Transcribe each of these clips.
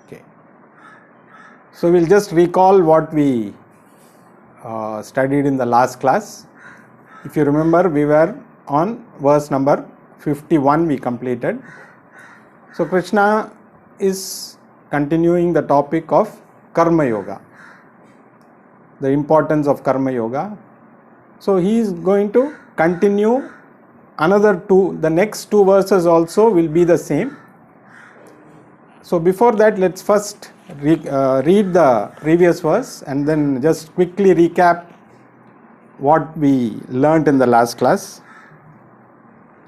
Okay. So we'll just recall what we studied in the last class. If you remember, we were on verse number 51 we completed. So Krishna is continuing the topic of Karma Yoga, the importance of Karma Yoga. So he is going to continue another two, the next two verses also will be the same. So before that, let's first read the previous verse and then just quickly recap what we learnt in the last class.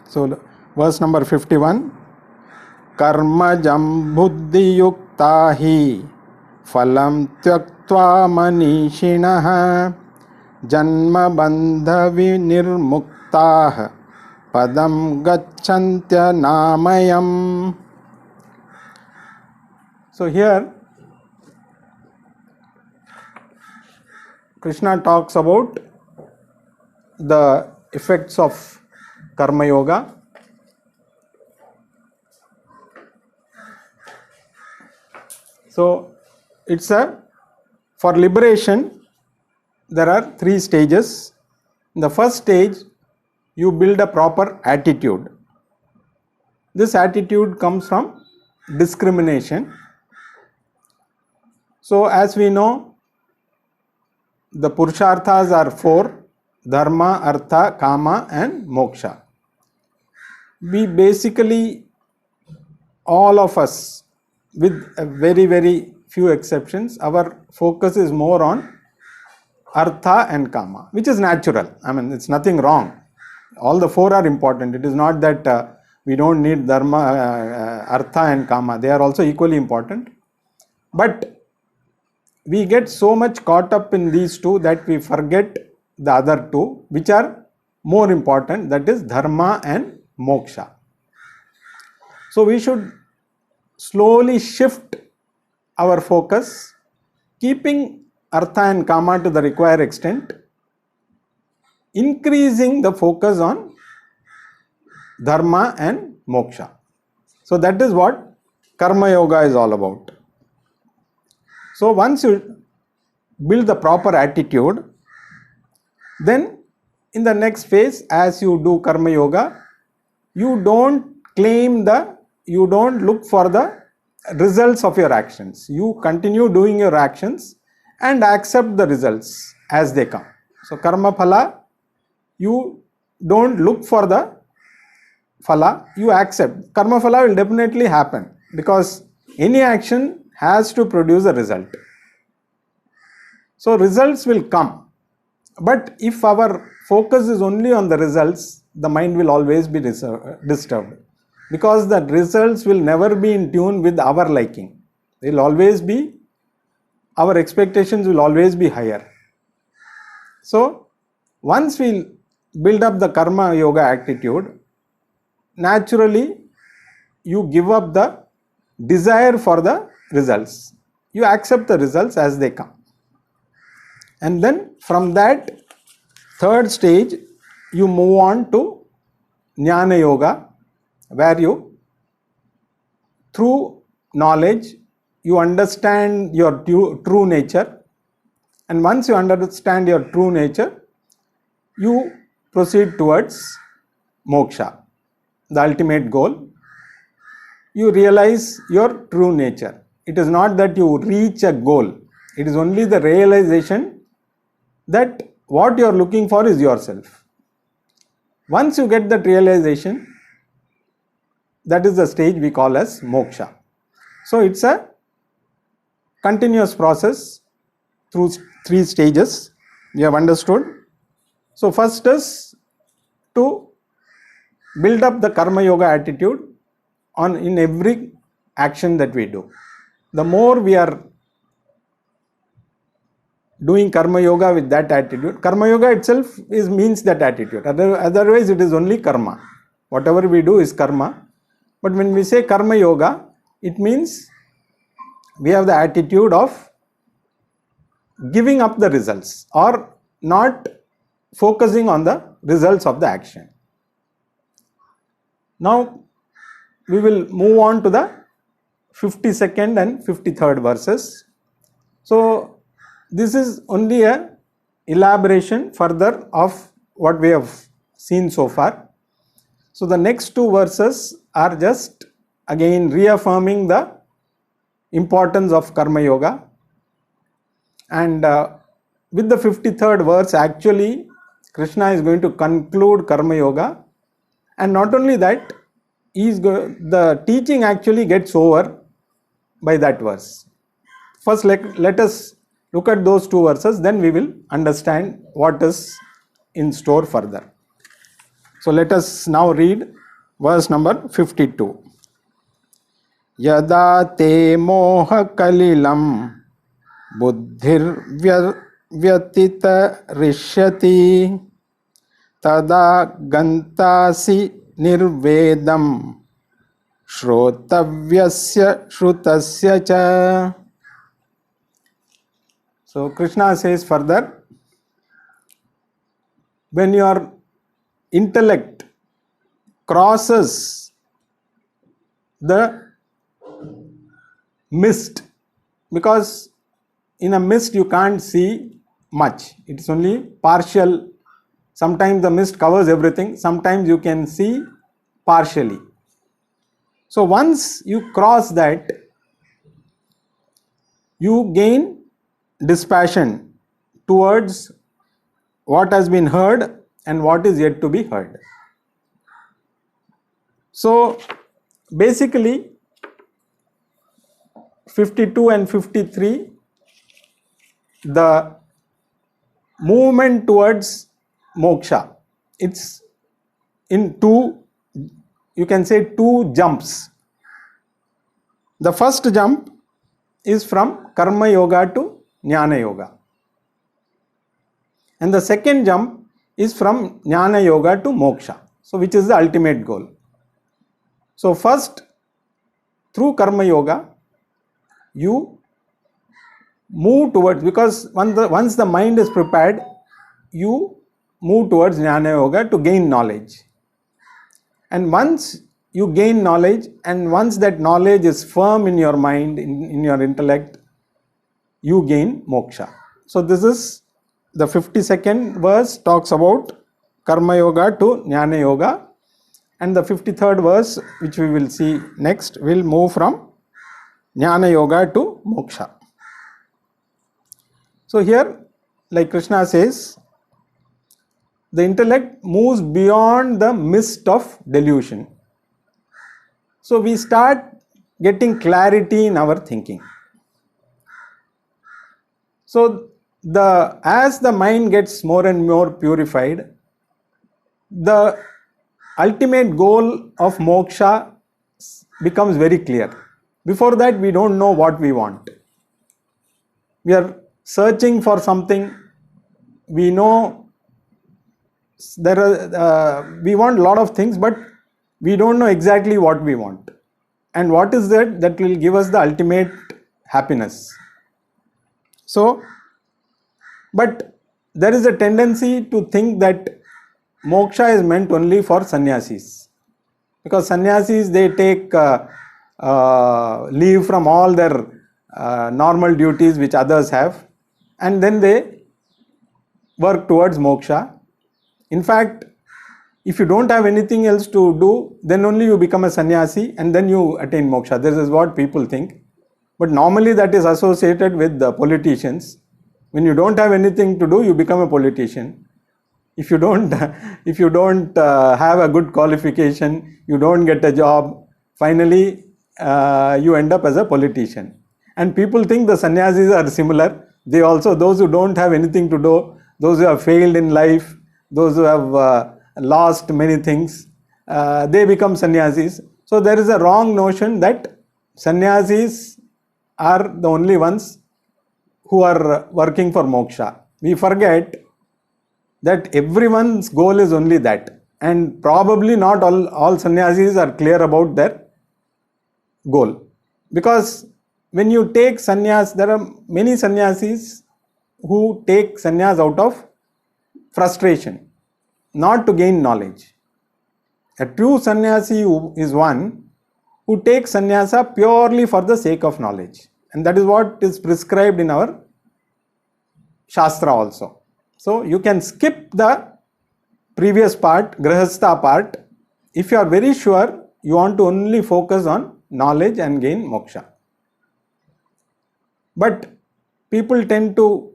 So verse number 51, Karmajam buddhi yukta hi phalam tyaktva manishinaha janma bandha vinirmuktah padam gacchantya namayam. So here Krishna talks about the effects of Karma Yoga. So it's for liberation there are three stages. In the first stage, you build a proper attitude. This attitude comes from discrimination. So as we know, the Purusharthas are four: Dharma, Artha, Kama and Moksha. We basically, all of us, with a very few exceptions, our focus is more on Artha and Kama, which is natural. I mean, it's nothing wrong. All the four are important. It is not that we don't need Dharma, Artha and Kama. They are also equally important. But we get so much caught up in these two that we forget the other two, which are more important, that is Dharma and Moksha. So we should slowly shift our focus, keeping Artha and Kama to the required extent, increasing the focus on Dharma and Moksha. So that is what Karma Yoga is all about. So once you build the proper attitude, then in the next phase, as you do Karma Yoga, you don't look for the results of your actions. You continue doing your actions and accept the results as they come. So Karma Phala, you don't look for the Phala, you accept. Karma Phala will definitely happen because any action has to produce a result. So results will come. But if our focus is only on the results, the mind will always be disturbed. Because the results will never be in tune with our liking. They will always be, our expectations will always be higher. So once we build up the Karma Yoga attitude, naturally you give up the desire for the results. You accept the results as they come. And then from that third stage, you move on to Jnana Yoga, where you, through knowledge, you understand your true nature. And once you understand your true nature, you proceed towards Moksha, the ultimate goal. You realize your true nature. It is not that you reach a goal. It is only the realization that what you are looking for is yourself. Once you get that realization, that is the stage we call as Moksha. So it's a continuous process through three stages. You have understood? So first is to build up the Karma Yoga attitude in every action that we do. The more we are doing Karma Yoga with that attitude, Karma Yoga itself means that attitude. Otherwise it is only karma. Whatever we do is karma. But when we say Karma Yoga, it means we have the attitude of giving up the results or not focusing on the results of the action. Now we will move on to the 52nd and 53rd verses. So this is only a elaboration further of what we have seen so far. So the next two verses are just again reaffirming the importance of Karma Yoga. And with the 53rd verse, actually Krishna is going to conclude Karma Yoga. And not only that, the teaching actually gets over by that verse. First, let us look at those two verses, then we will understand what is in store further. So let us now read verse number 52. Yada te moha kalilam buddhir vyatita rishyati tada gantasi nirvedam shrotavyasya shrutasya cha. So Krishna says further, when your intellect crosses the mist, because in a mist you can't see much, it is only partial. Sometimes the mist covers everything, sometimes you can see partially. So once you cross that, you gain dispassion towards what has been heard and what is yet to be heard. So basically 52 and 53, the movement towards moksha, it's in two, you can say two jumps. The first jump is from Karma Yoga to Jnana Yoga. And the second jump is from Jnana Yoga to Moksha, so which is the ultimate goal. So first, through Karma Yoga, you move towards, because once the mind is prepared, you move towards Jnana Yoga to gain knowledge. And once you gain knowledge, and once that knowledge is firm in your mind, in your intellect, you gain moksha. So this is the 52nd verse talks about Karma Yoga to Jnana Yoga, and the 53rd verse, which we will see next, will move from Jnana Yoga to moksha. So here, like Krishna says, the intellect moves beyond the mist of delusion. So we start getting clarity in our thinking. So as the mind gets more and more purified, the ultimate goal of moksha becomes very clear. Before that, we don't know what we want. We are searching for something. We know we want a lot of things, but we don't know exactly what we want. And what is that will give us the ultimate happiness. So, but there is a tendency to think that moksha is meant only for sannyasis, because sannyasis, they take leave from all their normal duties which others have, and then they work towards moksha. In fact, if you don't have anything else to do, then only you become a sannyasi and then you attain moksha. This is what people think. But normally that is associated with the politicians. When you don't have anything to do, you become a politician. If you don't have a good qualification, you don't get a job, finally you end up as a politician. And people think the sannyasis are similar. They also, those who don't have anything to do, those who have failed in life, those who have lost many things, they become sannyasis. So there is a wrong notion that sannyasis are the only ones who are working for moksha. We forget that everyone's goal is only that, and probably not all sannyasis are clear about their goal. Because when you take sannyas, there are many sannyasis who take sannyas out of frustration, not to gain knowledge. A true sannyasi is one who take sannyasa purely for the sake of knowledge. And that is what is prescribed in our Shastra also. So you can skip the previous part, Grihastha part, if you are very sure you want to only focus on knowledge and gain moksha. But people tend to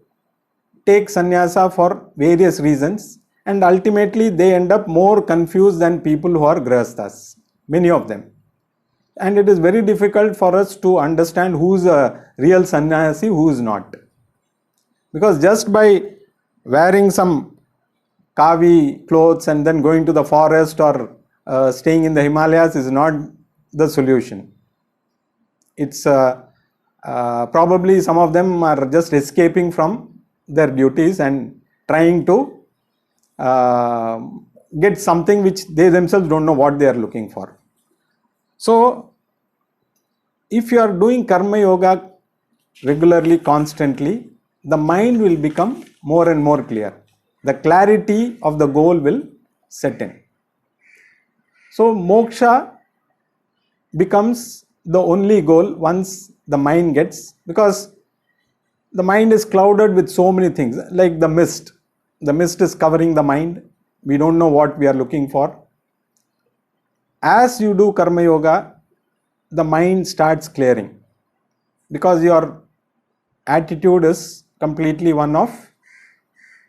take sannyasa for various reasons, and ultimately they end up more confused than people who are grihasthas, many of them. And it is very difficult for us to understand who is a real sannyasi, who is not. Because just by wearing some kavi clothes and then going to the forest or staying in the Himalayas is not the solution. It's probably some of them are just escaping from their duties and trying to get something which they themselves don't know what they are looking for. So, if you are doing karma yoga regularly, constantly, the mind will become more and more clear. The clarity of the goal will set in. So, moksha becomes the only goal once the mind gets, because the mind is clouded with so many things, like the mist. The mist is covering the mind. We don't know what we are looking for. As you do karma yoga, the mind starts clearing, because your attitude is completely one of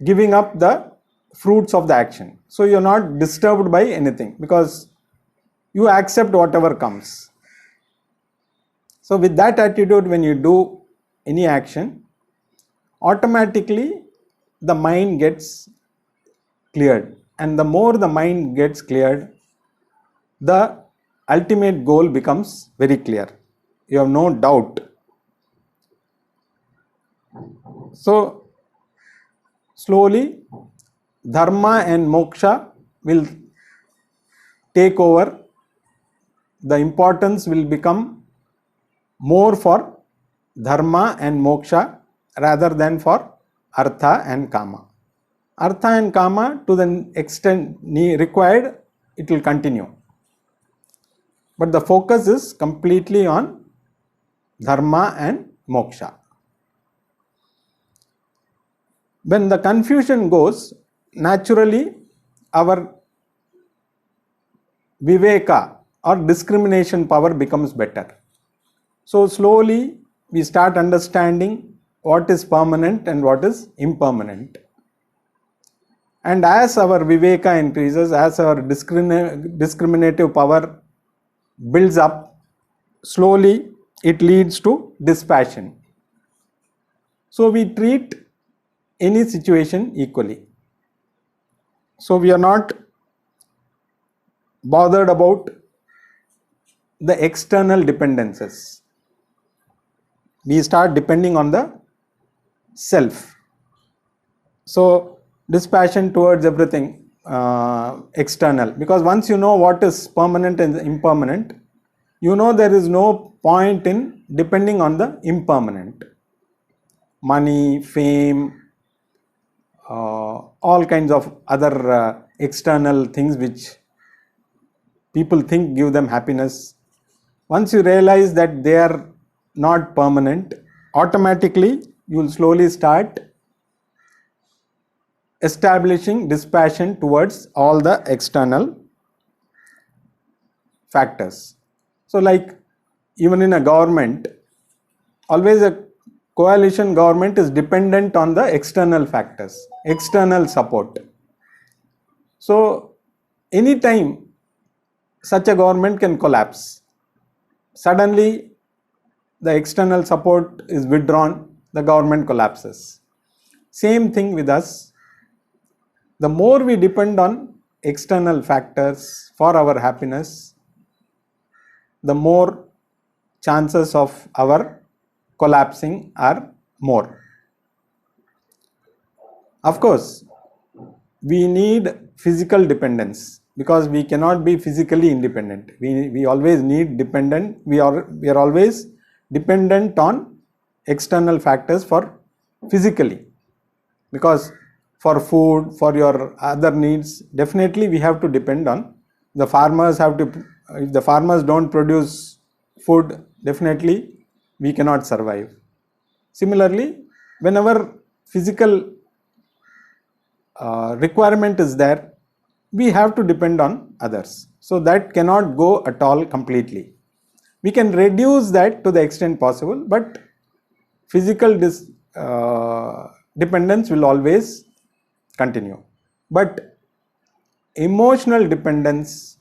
giving up the fruits of the action. So you are not disturbed by anything, because you accept whatever comes. So with that attitude, when you do any action, automatically the mind gets cleared, and the more the mind gets cleared, the ultimate goal becomes very clear. You have no doubt. So slowly dharma and moksha will take over. The importance will become more for dharma and moksha rather than for artha and kama. Artha and kama, to the extent required, it will continue. But the focus is completely on dharma and moksha. When the confusion goes, naturally our viveka or discrimination power becomes better. So slowly we start understanding what is permanent and what is impermanent. And as our viveka increases, as our discriminative power builds up, slowly it leads to dispassion. So we treat any situation equally. So we are not bothered about the external dependencies. We start depending on the self. So dispassion towards everything external, because once you know what is permanent and impermanent, you know there is no point in depending on the impermanent. Money, fame, all kinds of other external things which people think give them happiness. Once you realize that they are not permanent, automatically you will slowly start establishing dispassion towards all the external factors. So like even in a government, always a coalition government is dependent on the external factors, external support. So anytime such a government can collapse. Suddenly the external support is withdrawn, the government collapses. Same thing with us. The more we depend on external factors for our happiness, the more chances of our collapsing are more. Of course, we need physical dependence, because we cannot be physically independent. We always need dependent. We are always dependent on external factors for physically, because for food, for your other needs, definitely we have to depend on. The farmers have to if the farmers don't produce food, definitely we cannot survive. Similarly, whenever physical requirement is there, we have to depend on others. So that cannot go at all completely. We can reduce that to the extent possible, but physical dependence will always continue. But emotional dependence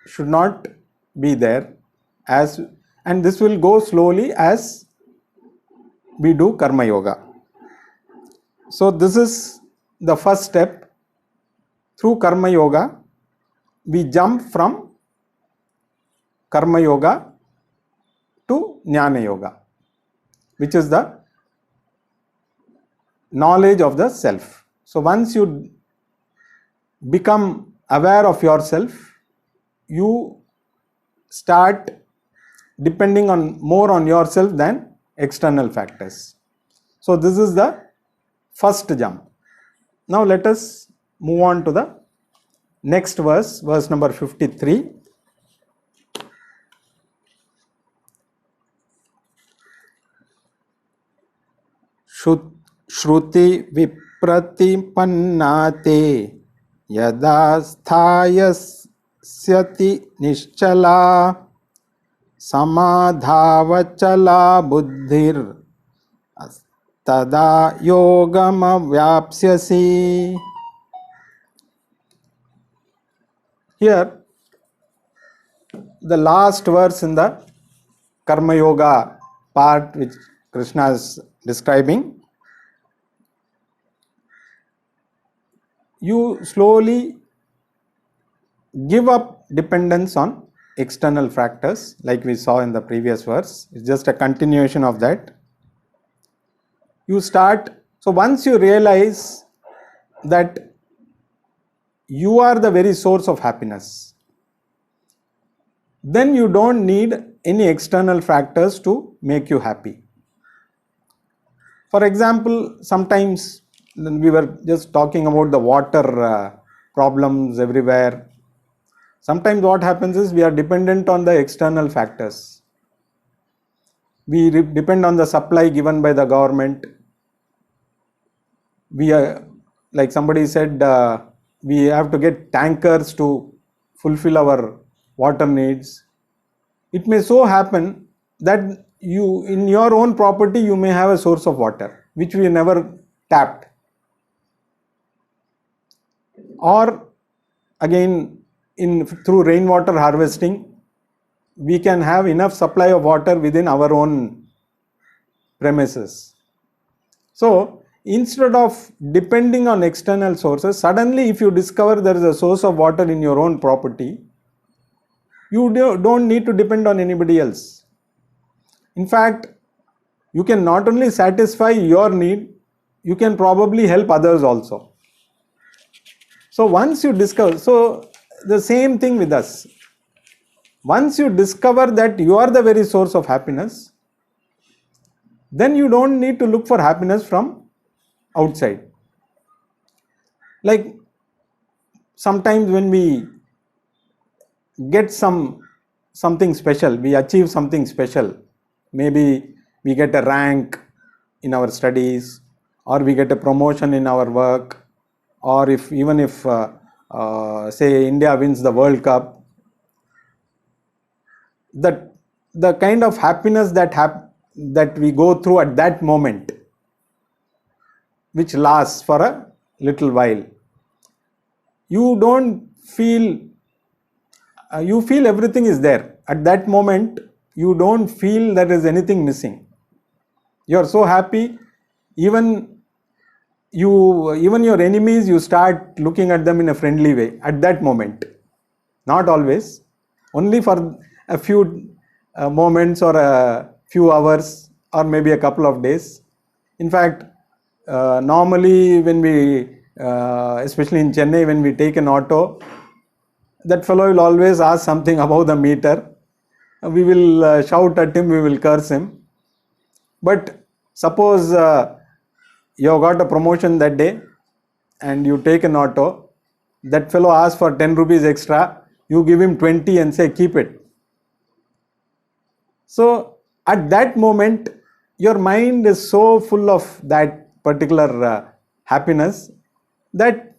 should not be there, and this will go slowly as we do karma yoga. So this is the first step. Through karma yoga, we jump from karma yoga to jnana yoga, which is the knowledge of the self. So once you become aware of yourself, you start depending more on yourself than external factors. So this is the first jump. Now let us move on to the next verse, verse number 53. Shruti vipratipanna yada sthayasya nischala samadhavachala buddhir tada yogama vyapsyasi. Here, the last verse in the karma yoga part which Krishna is describing, you slowly give up dependence on external factors, like we saw in the previous verse. It's just a continuation of that. You start, so once you realize that you are the very source of happiness, then you don't need any external factors to make you happy. For example, sometimes we were just talking about the water problems everywhere. Sometimes what happens is we are dependent on the external factors. We depend on the supply given by the government. We are, like somebody said, we have to get tankers to fulfill our water needs. It may so happen that you, in your own property, you may have a source of water which we never tapped. Or again, through rainwater harvesting, we can have enough supply of water within our own premises. So instead of depending on external sources, suddenly if you discover there is a source of water in your own property, you don't need to depend on anybody else. In fact, you can not only satisfy your need, you can probably help others also. So once you discover, so the same thing with us. Once you discover that you are the very source of happiness, then you don't need to look for happiness from outside. Like sometimes when we get something special, we achieve something special, maybe we get a rank in our studies, or we get a promotion in our work, or even if say India wins the World Cup, that the kind of happiness that we go through at that moment, which lasts for a little while, you don't feel, you feel everything is there. At that moment, you don't feel there is anything missing. You are so happy, even your enemies, you start looking at them in a friendly way at that moment. Not always, only for a few moments or a few hours or maybe a couple of days. In fact, normally when we, especially in Chennai, when we take an auto, that fellow will always ask something above the meter. We will shout at him, we will curse him. But suppose you have got a promotion that day and you take an auto, that fellow asks for 10 rupees extra, You give him 20 and say, keep it. So at that moment, your mind is so full of that particular happiness that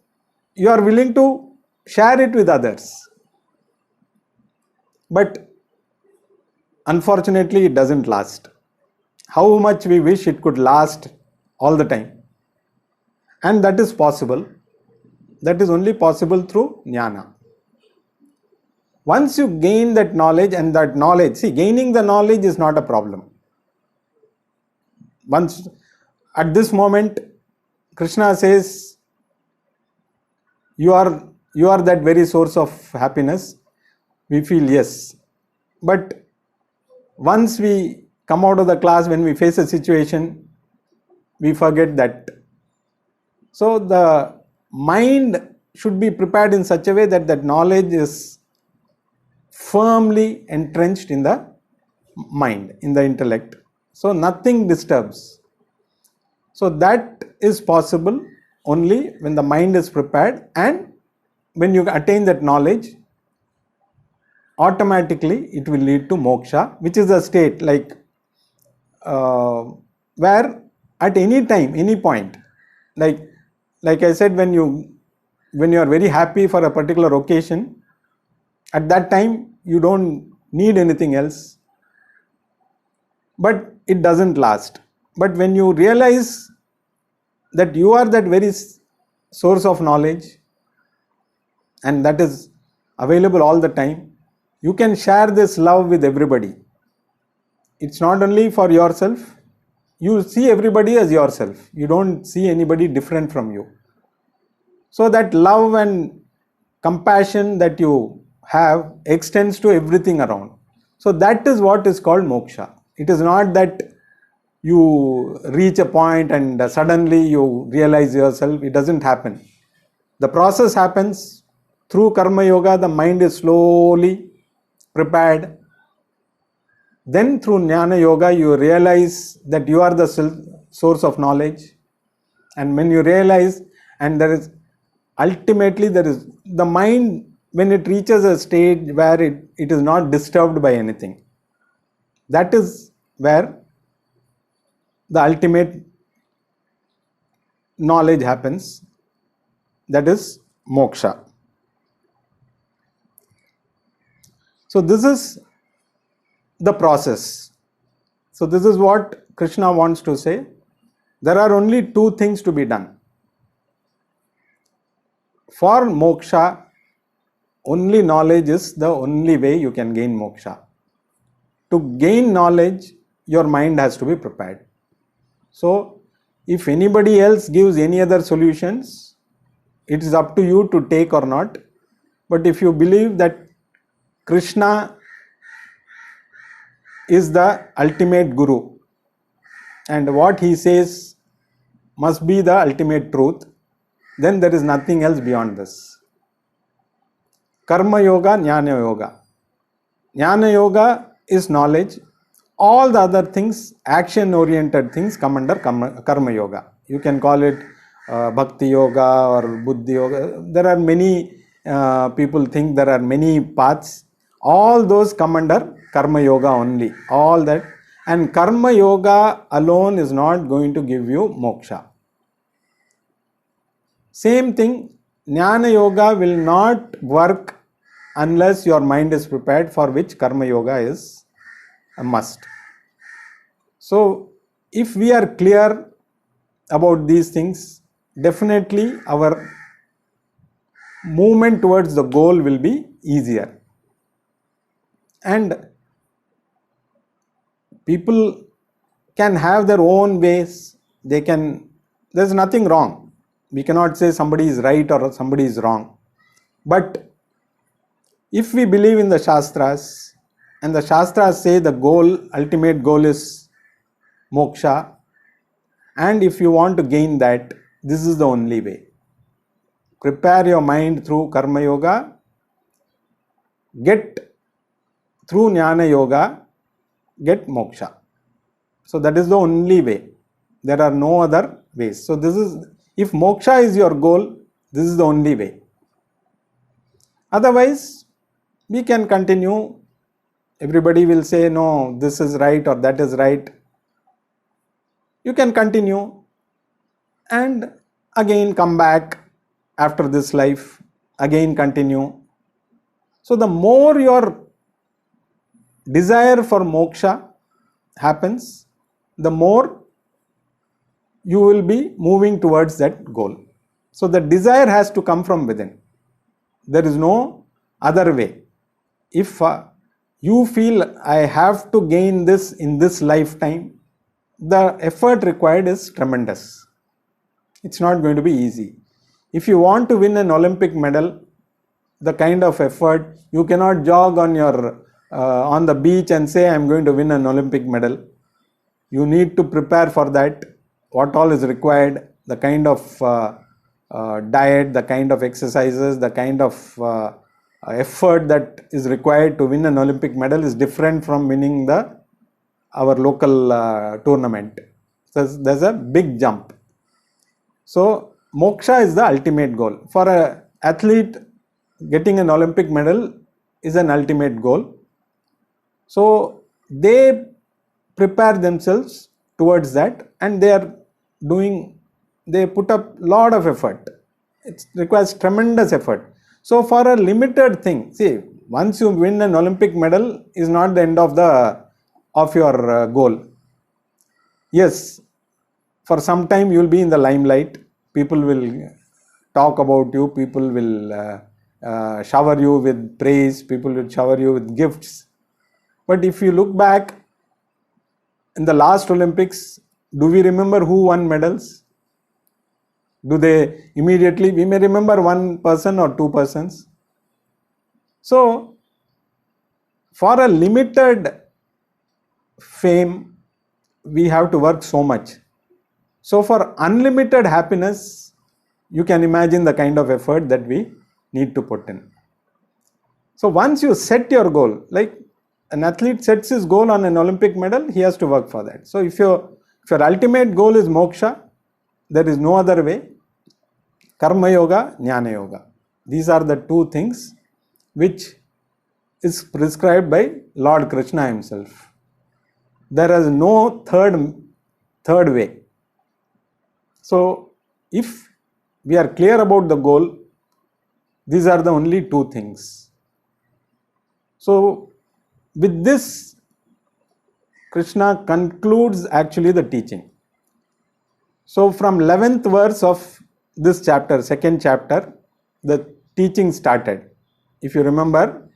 you are willing to share it with others. But unfortunately, it doesn't last. How much we wish it could last all the time. And that is possible. That is only possible through jnana. Once you gain that knowledge, and that knowledge, see, gaining the knowledge is not a problem. Once, at this moment, Krishna says, you are that very source of happiness. We feel yes. But once we come out of the class, when we face a situation, we forget that. So the mind should be prepared in such a way that that knowledge is firmly entrenched in the mind, in the intellect. So nothing disturbs. So that is possible only when the mind is prepared, and when you attain that knowledge, automatically it will lead to moksha, which is a state like where at any time, any point, like I said, when you are very happy for a particular occasion, at that time you don't need anything else, but it doesn't last. But when you realize that you are that very source of knowledge, and that is available all the time, you can share this love with everybody. It's not only for yourself. You see everybody as yourself. You don't see anybody different from you. So that love and compassion that you have extends to everything around. So that is what is called moksha. It is not that you reach a point and suddenly you realize yourself. It doesn't happen. The process happens through karma yoga. The mind is slowly prepared. Then through jnana yoga, you realize that you are the source of knowledge. And when you realize, and there is ultimately, there is the mind, when it reaches a stage where it is not disturbed by anything, that is where the ultimate knowledge happens. That is moksha. So this is the process. So this is what Krishna wants to say. There are only two things to be done. For moksha, only knowledge is the only way you can gain moksha. To gain knowledge, your mind has to be prepared. So if anybody else gives any other solutions, it is up to you to take or not. But if you believe that Krishna is the ultimate guru, and what he says must be the ultimate truth, then there is nothing else beyond this. Karma yoga, jnana yoga. Jnana yoga is knowledge. All the other things, action oriented things, come under karma yoga. You can call it bhakti yoga or buddhi yoga. There are many people think there are many paths. All those come under karma yoga only. All that. And karma yoga alone is not going to give you moksha. Same thing, jnana yoga will not work unless your mind is prepared, for which karma yoga is a must. So if we are clear about these things, definitely our movement towards the goal will be easier. And people can have their own ways. There's nothing wrong. We cannot say somebody is right or somebody is wrong. But if we believe in the Shastras, and the Shastras say the goal, ultimate goal is moksha, and if you want to gain that, this is the only way. Prepare your mind through karma yoga, get through jnana yoga, get moksha. So that is the only way. There are no other ways. So this is, if moksha is your goal, this is the only way. Otherwise, we can continue. Everybody will say, no, this is right or that is right. You can continue and again come back after this life, again continue. So the more your desire for moksha happens, the more you will be moving towards that goal. So the desire has to come from within. There is no other way. If you feel I have to gain this in this lifetime, the effort required is tremendous. It's not going to be easy. If you want to win an Olympic medal, the kind of effort, you cannot jog on your on the beach and say I'm going to win an Olympic medal. You need to prepare for that. What all is required, the kind of diet, the kind of exercises, the kind of effort that is required to win an Olympic medal is different from winning our local tournament. So there's a big jump. So moksha is the ultimate goal. For an athlete, getting an Olympic medal is an ultimate goal. So they prepare themselves towards that, and they put up lot of effort. It requires tremendous effort. So for a limited thing, see, once you win an Olympic medal is not the end of your goal. Yes, for some time you will be in the limelight. People will talk about you. People will shower you with praise. People will shower you with gifts. But if you look back in the last Olympics, do we remember who won medals? Do they immediately? We may remember one person or two persons. So for a limited fame, we have to work so much. So for unlimited happiness, you can imagine the kind of effort that we need to put in. So once you set your goal, like an athlete sets his goal on an Olympic medal, he has to work for that. So if your ultimate goal is moksha, there is no other way. Karma yoga, jnana yoga. These are the two things which is prescribed by Lord Krishna himself. There is no third way. So if we are clear about the goal, these are the only two things. So with this, Krishna concludes actually the teaching. So from 11th verse of this chapter, second chapter, the teaching started. If you remember,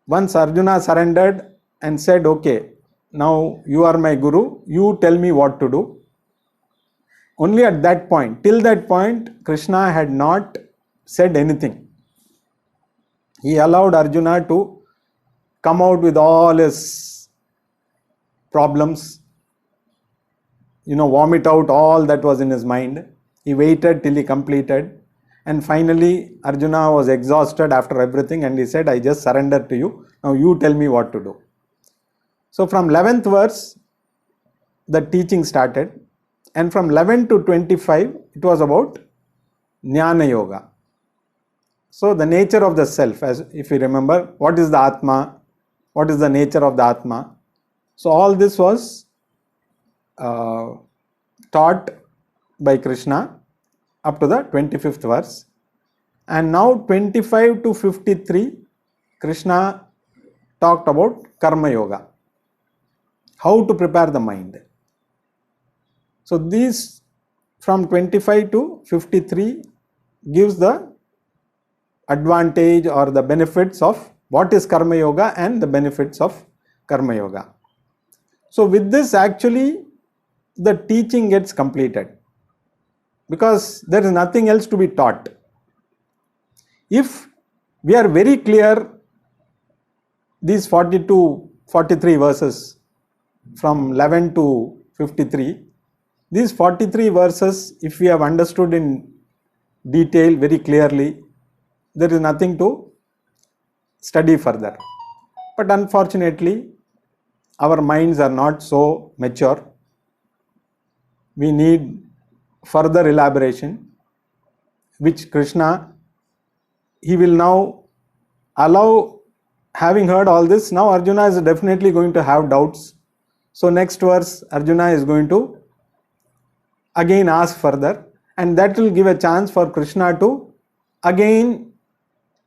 once Arjuna surrendered and said, okay, now you are my guru, you tell me what to do. Only at that point, till that point, Krishna had not said anything. He allowed Arjuna to come out with all his problems, vomit out all that was in his mind. He waited till he completed, and finally Arjuna was exhausted after everything, and he said, I just surrender to you. Now you tell me what to do. So from 11th verse, the teaching started, and from 11 to 25, it was about Jnana Yoga. So the nature of the self, as if you remember, what is the Atma? What is the nature of the Atma? So all this was taught by Krishna up to the 25th verse. And now 25 to 53, Krishna talked about Karma Yoga. How to prepare the mind. So these from 25 to 53 gives the advantage or the benefits of what is Karma Yoga and the benefits of Karma Yoga. So with this, actually the teaching gets completed, because there is nothing else to be taught. If we are very clear, these 43 verses from 11 to 53, these 43 verses, if we have understood in detail very clearly, there is nothing to study further. But unfortunately, our minds are not so mature. We need further elaboration, which Krishna, he will now allow, having heard all this, now Arjuna is definitely going to have doubts. So next verse, Arjuna is going to again ask further, and that will give a chance for Krishna to again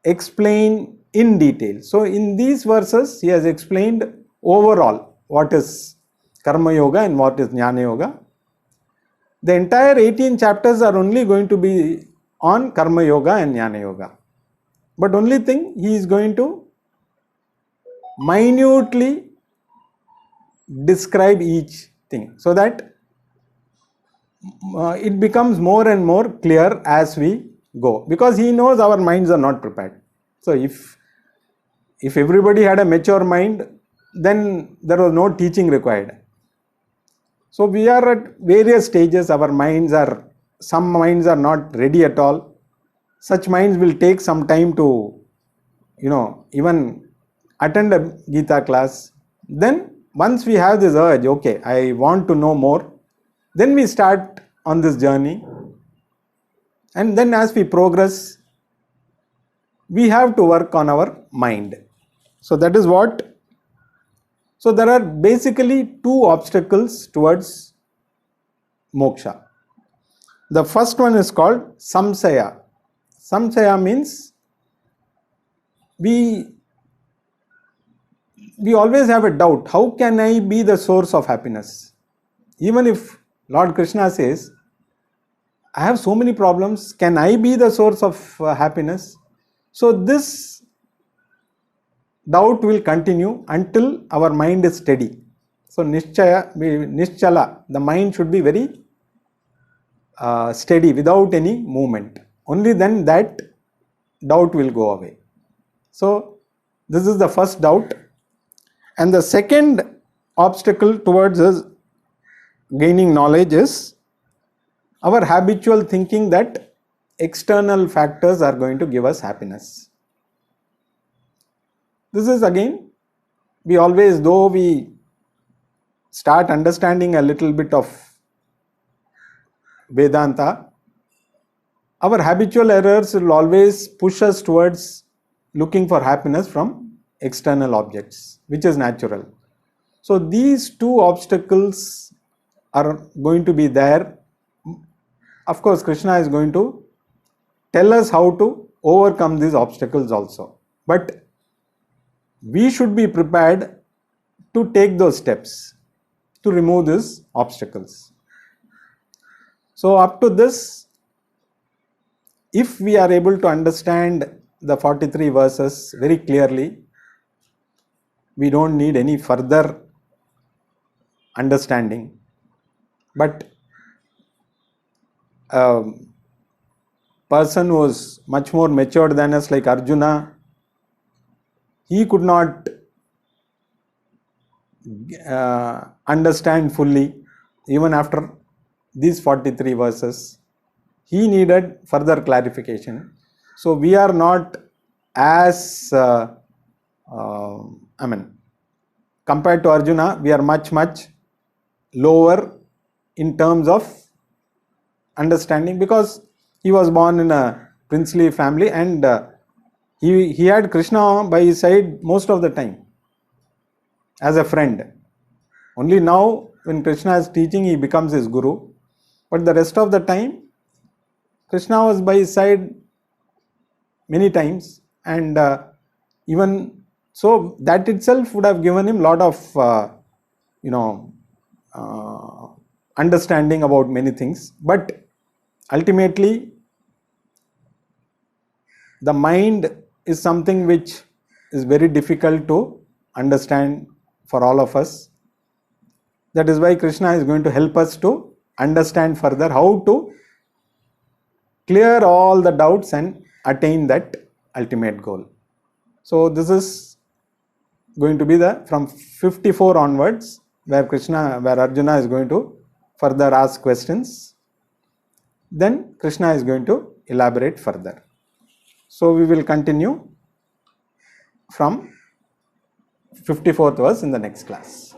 explain in detail. So in these verses, he has explained overall what is Karma Yoga and what is Jnana Yoga. The entire 18 chapters are only going to be on Karma Yoga and Jnana Yoga. But only thing, he is going to minutely describe each thing so that it becomes more and more clear as we go, because he knows our minds are not prepared. So if everybody had a mature mind, then there was no teaching required. So we are at various stages. Our minds are, some minds are not ready at all. Such minds will take some time to, even attend a Gita class. Then once we have this urge, okay, I want to know more, then we start on this journey. And then as we progress, we have to work on our mind. So that is what. So there are basically two obstacles towards moksha. The first one is called samsaya. Samsaya means we always have a doubt. How can I be the source of happiness? Even if Lord Krishna says, I have so many problems, can I be the source of happiness? So this doubt will continue until our mind is steady. So nischala, the mind should be very steady without any movement. Only then that doubt will go away. So this is the first doubt. And the second obstacle towards us gaining knowledge is our habitual thinking that external factors are going to give us happiness. This is again, we always, though we start understanding a little bit of Vedanta, our habitual errors will always push us towards looking for happiness from external objects, which is natural. So these two obstacles are going to be there. Of course, Krishna is going to tell us how to overcome these obstacles also. But we should be prepared to take those steps to remove these obstacles. So up to this, if we are able to understand the 43 verses very clearly, we don't need any further understanding. But a person who was much more matured than us, like Arjuna, he could not understand fully even after these 43 verses. He needed further clarification. So we are not as, compared to Arjuna, we are much lower in terms of understanding, because he was born in a princely family and he had Krishna by his side most of the time as a friend. Only now when Krishna is teaching, he becomes his guru. But the rest of the time, Krishna was by his side many times, and even so that itself would have given him a lot of understanding about many things. But ultimately, the mind is something which is very difficult to understand for all of us. That is why Krishna is going to help us to understand further how to clear all the doubts and attain that ultimate goal. So this is going to be from 54 onwards, where Arjuna is going to further ask questions. Then Krishna is going to elaborate further. So we will continue from 54th verse in the next class.